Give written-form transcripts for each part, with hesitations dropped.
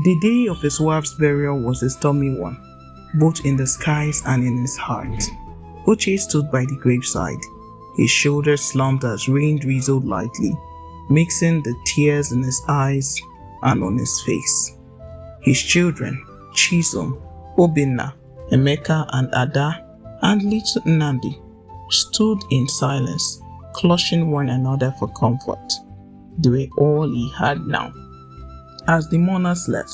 The day of his wife's burial was a stormy one, both in the skies and in his heart. Uche stood by the graveside, his shoulders slumped as rain drizzled lightly, mixing the tears in his eyes and on his face. His children, Chisom, Obinna, Emeka and Ada, and little Nnamdi, stood in silence, clutching one another for comfort. They were all he had now. As the mourners left,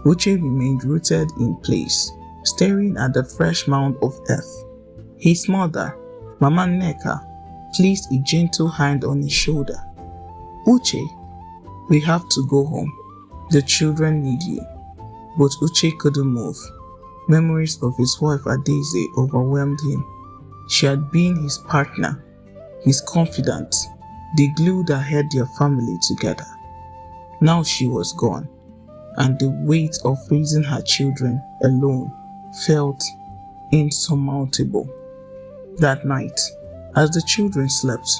Uche remained rooted in place, staring at the fresh mound of earth. His mother, Mama Nneka, placed a gentle hand on his shoulder. Uche, we have to go home. The children need you. But Uche couldn't move. Memories of his wife Adaeze overwhelmed him. She had been his partner, his confidant, the glue that held their family together. Now she was gone, and the weight of raising her children alone felt insurmountable. That night, as the children slept,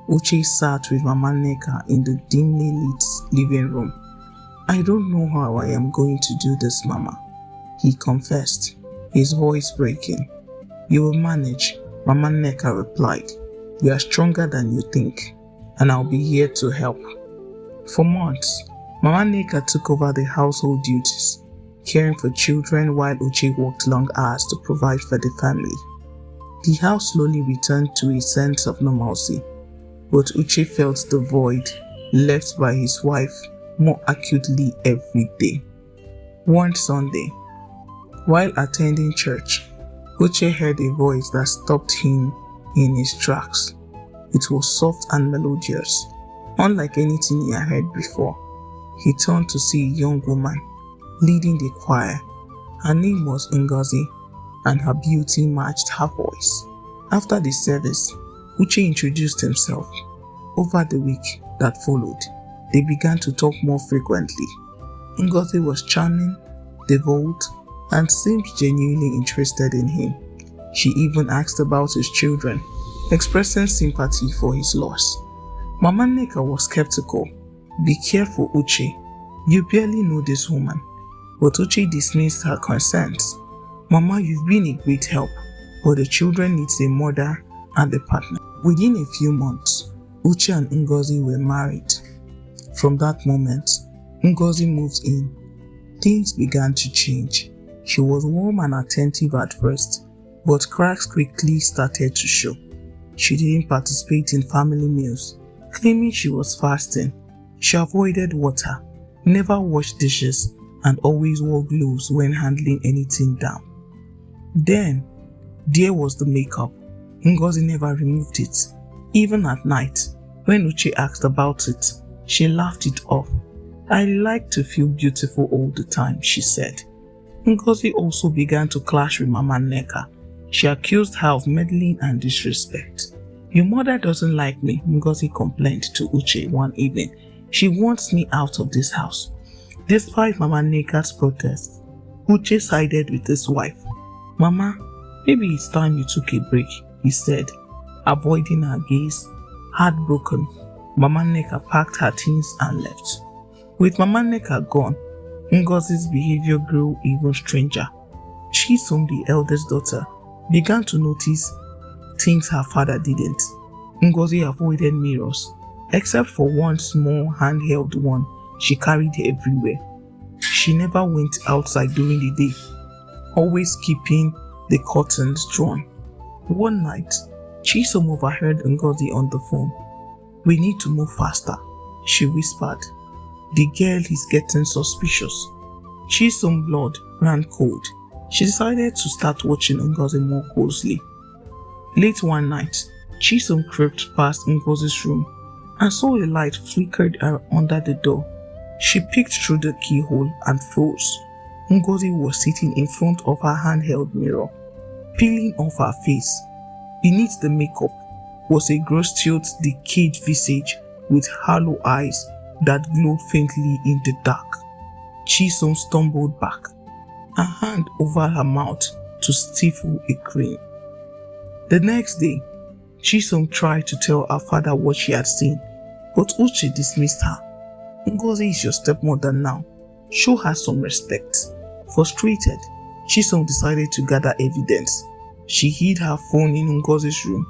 Uche sat with Mama Nneka in the dimly lit living room. I don't know how I am going to do this, Mama, he confessed, his voice breaking. You will manage, Mama Nneka replied. You are stronger than you think, and I'll be here to help. For months, Mama Nneka took over the household duties, caring for children while Uche worked long hours to provide for the family. The house slowly returned to a sense of normalcy, but Uche felt the void left by his wife more acutely every day. One Sunday, while attending church, Uche heard a voice that stopped him in his tracks. It was soft and melodious, unlike anything he had heard before. He turned to see a young woman leading the choir. Her name was Ngozi, and her beauty matched her voice. After the service, Uche introduced himself. Over the week that followed, they began to talk more frequently. Ngozi was charming, devout, and seemed genuinely interested in him. She even asked about his children, expressing sympathy for his loss. Mama Nneka was skeptical. Be careful, Uche. You barely know this woman. But Uche dismissed her concerns. Mama, you've been a great help, but the children need a mother and a partner. Within a few months, Uche and Ngozi were married. From that moment, Ngozi moved in. Things began to change. She was warm and attentive at first, but cracks quickly started to show. She didn't participate in family meals, claiming she was fasting. She avoided water, never washed dishes, and always wore gloves when handling anything down. Then, there was the makeup. Ngozi never removed it. Even at night, when Uche asked about it, she laughed it off. I like to feel beautiful all the time, she said. Ngozi also began to clash with Mama Nneka. She accused her of meddling and disrespect. Your mother doesn't like me, Ngozi complained to Uche one evening. She wants me out of this house. Despite Mama Nneka's protests, Uche sided with his wife. Mama, maybe it's time you took a break, he said, avoiding her gaze. Heartbroken, Mama Nneka packed her things and left. With Mama Nneka gone, Ngozi's behavior grew even stranger. Chisom, the eldest daughter, began to notice things her father didn't. Ngozi avoided mirrors, except for one small handheld one she carried everywhere. She never went outside during the day, always keeping the curtains drawn. One night, Chisom overheard Ngozi on the phone. We need to move faster, she whispered. The girl is getting suspicious. Chisom's blood ran cold. She decided to start watching Ngozi more closely. Late one night, Chisom crept past Ngozi's room and saw a light flickered under the door. She peeked through the keyhole and froze. Ngozi was sitting in front of her handheld mirror, peeling off her face. Beneath the makeup was a gross-toothed, decayed visage with hollow eyes that glowed faintly in the dark. Chisom stumbled back, a hand over her mouth to stifle a scream. The next day, Chisom tried to tell her father what she had seen, but Uche dismissed her. Ngozi is your stepmother now. show her some respect. Frustrated, Chisom decided to gather evidence. She hid her phone in Ngozi's room,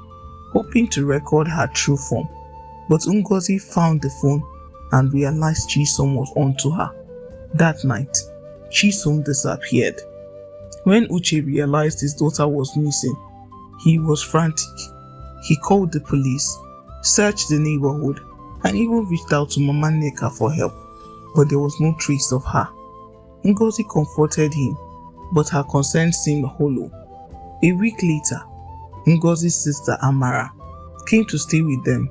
hoping to record her true form. But Ngozi found the phone and realized Chisom was onto her. That night, Chisom disappeared. When Uche realized his daughter was missing, he was frantic. He called the police, searched the neighborhood, and even reached out to Mama Nneka for help, but there was no trace of her. Ngozi comforted him, but her concern seemed hollow. A week later, Ngozi's sister Amara came to stay with them.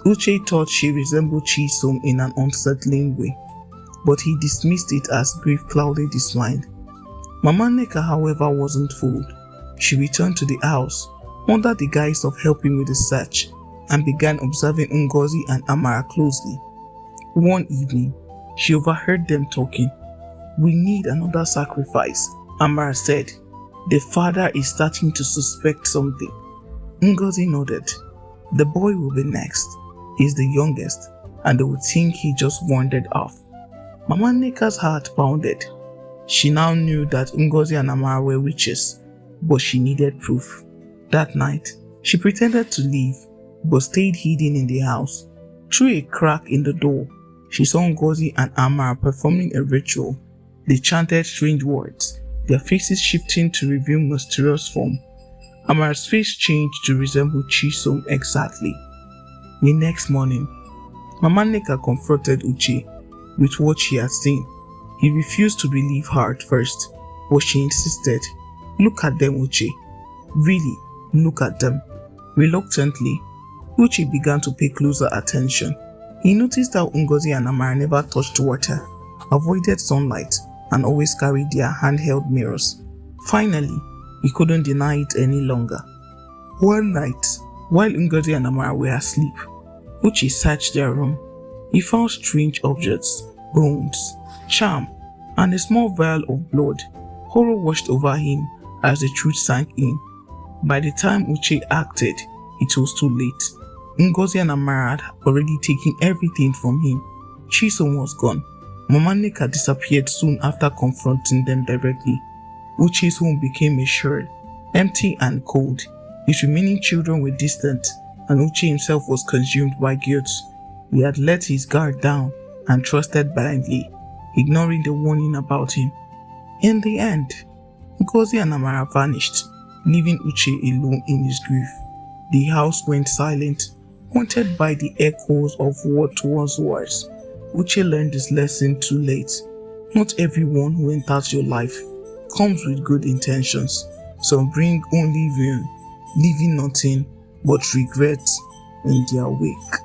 Uche thought she resembled Chisom in an unsettling way, but he dismissed it as grief clouded his mind. Mama Nneka, however, wasn't fooled. She returned to the house under the guise of helping with the search and began observing Ngozi and Amara closely. One evening, she overheard them talking. "We need another sacrifice," Amara said. "The father is starting to suspect something." Ngozi nodded. "The boy will be next. He's the youngest, and they would think he just wandered off." Mama Nneka's heart pounded. She now knew that Ngozi and Amara were witches, but she needed proof. That night, she pretended to leave, but stayed hidden in the house. Through a crack in the door, she saw Ngozi and Amara performing a ritual. They chanted strange words, their faces shifting to reveal mysterious form. Amara's face changed to resemble Chisom exactly. The next morning, Mama Nneka confronted Uche with what she had seen. He refused to believe her at first, but she insisted. "Look at them, Uche. Really, look at them." Reluctantly, Uche began to pay closer attention. He noticed how Ngozi and Amara never touched water, avoided sunlight, and always carried their handheld mirrors. Finally, he couldn't deny it any longer. One night, while Ngozi and Amara were asleep, Uche searched their room. He found strange objects, bones, charm, and a small vial of blood. Horror washed over him as the truth sank in. By the time Uche acted, it was too late. Ngozi and Amara had already taken everything from him. Chisom was gone. Mama Nneka disappeared soon after confronting them directly. Uche's home became a shell, empty and cold. His remaining children were distant, and Uche himself was consumed by guilt. He had let his guard down and trusted blindly, ignoring the warning about him. In the end, Ngozi and Amara vanished, leaving Uche alone in his grief. The house went silent, haunted by the echoes of what once was. Uche learned this lesson too late. Not everyone who enters your life comes with good intentions. Some bring only ruin, leaving nothing but regret in their wake.